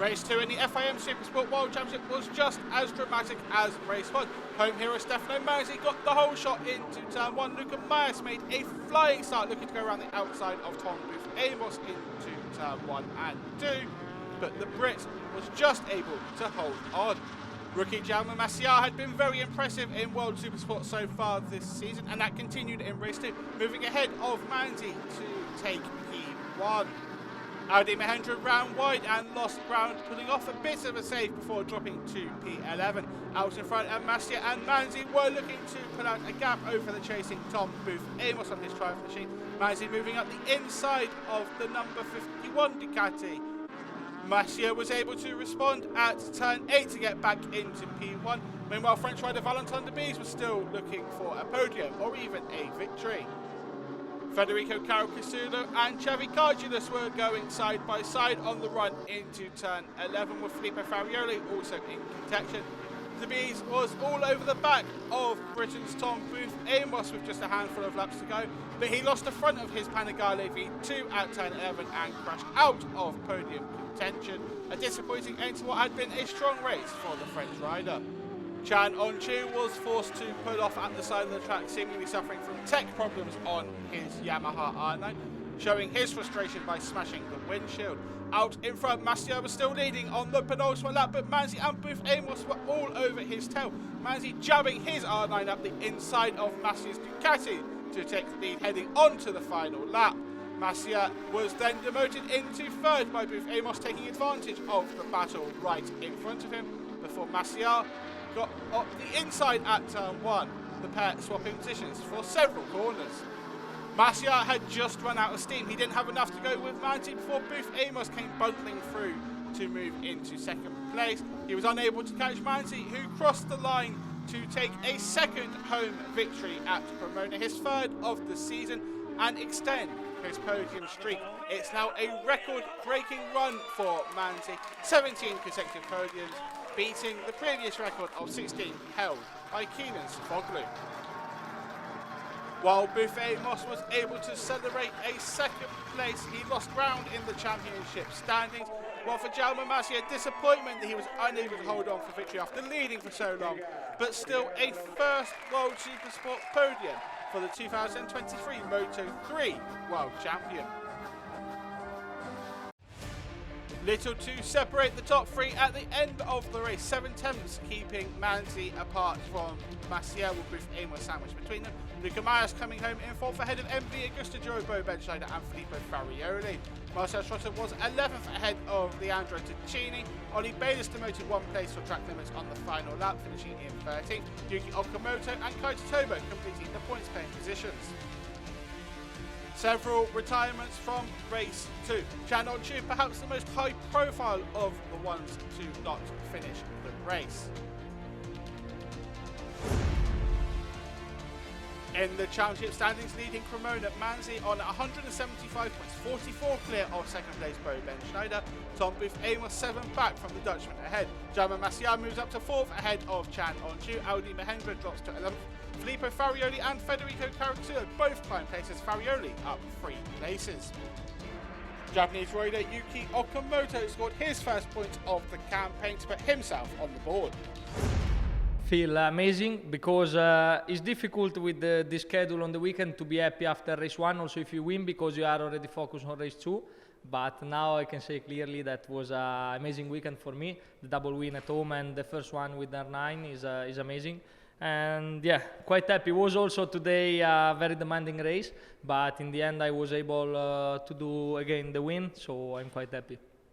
Race 2 in the FIM Supersport World Championship was just as dramatic as race 1. Home hero Stefano Manzi got the whole shot into turn 1. Luca Myers made a flying start, looking to go around the outside of Tom Booth Amos into turn 1 and 2, but the Brit was just able to hold on. Rookie Jaume Macià had been very impressive in World Supersport so far this season, and that continued in race 2, moving ahead of Manzi to take P1. Audi Mahendra ran wide and lost ground, putting off a bit of a save before dropping to P11. Out in front, and Macià and Manzi were looking to put out a gap over the chasing Tom Booth Amos on his Triumph machine. Manzi moving up the inside of the number 51 Ducati. Macià was able to respond at turn 8 to get back into P1. Meanwhile, French rider Valentin Debise was still looking for a podium or even a victory. Federico Carocasulo and Xavi Cardulas were going side by side on the run into turn 11, with Filippo Farioli also in contention. Debise was all over the back of Britain's Tom Booth Amos with just a handful of laps to go, but he lost the front of his Panigale V2 at turn 11 and crashed out of podium contention. A disappointing end to what had been a strong race for the French rider. Chan Onchu was forced to pull off at the side of the track, seemingly suffering from tech problems on his Yamaha R9, showing his frustration by smashing the windshield. Out in front, Macià was still leading on the penultimate lap, but Manzi and Booth Amos were all over his tail. Manzi jabbing his R9 up the inside of Macià's Ducati to take the lead heading on to the final lap. Macià was then demoted into third by Booth Amos, taking advantage of the battle right in front of him, before Macià got up the inside at turn 1, the pair swapping positions for several corners. Macià had just run out of steam. He didn't have enough to go with Manzi before Booth Amos came bundling through to move into second place. He was unable to catch Manzi, who crossed the line to take a second home victory at Cremona, his third of the season, and extend his podium streak. It's now a record-breaking run for Manzi, 17 consecutive podiums, beating the previous record of 16 held by Kenan Sofuoglu. While Booth Amos was able to celebrate a second place, he lost ground in the championship standings, while for Jaume Macià, disappointment that he was unable to hold on for victory after leading for so long, but still a first World Supersport podium for the 2023 Moto3 World Champion. Little to separate the top three at the end of the race. 7 tenths keeping Manzi apart from Macià, with Booth Amos sandwiched between them. Luca Myers coming home in fourth ahead of MV Agusta, Joe Bo Benschneider and Filippo Farioli. Marcel Schrotter was 11th ahead of Leandro Ticini. Ollie Bayliss demoted one place for track limits on the final lap, finishing in 13th. Yuki Okamoto and Kaito Tobo completing the points paying positions. Several retirements from race 2. Chan Onchu, perhaps the most high profile of the ones to not finish the race. In the championship standings, leading Cremona, Manzi on 175 points, 44 clear of second place Bo Benschneider. Tom Booth Amos 7 back from the Dutchman ahead. Jaume Macià moves up to 4th ahead of Chan Onchu. Audi Mahendra drops to 11th. Filippo Farioli and Federico Carocasulo both climb places, Farioli up 3 places. Japanese rider Yuki Okamoto scored his first point of the campaign to put himself on the board. Feel amazing because it's difficult with the schedule on the weekend to be happy after race 1, also if you win, because you are already focused on race 2. But now I can say clearly that was an amazing weekend for me. The double win at home and the first one with R9 is amazing. And yeah, quite happy. It was also today a very demanding race, but in the end I was able to do again the win, so I'm quite happy.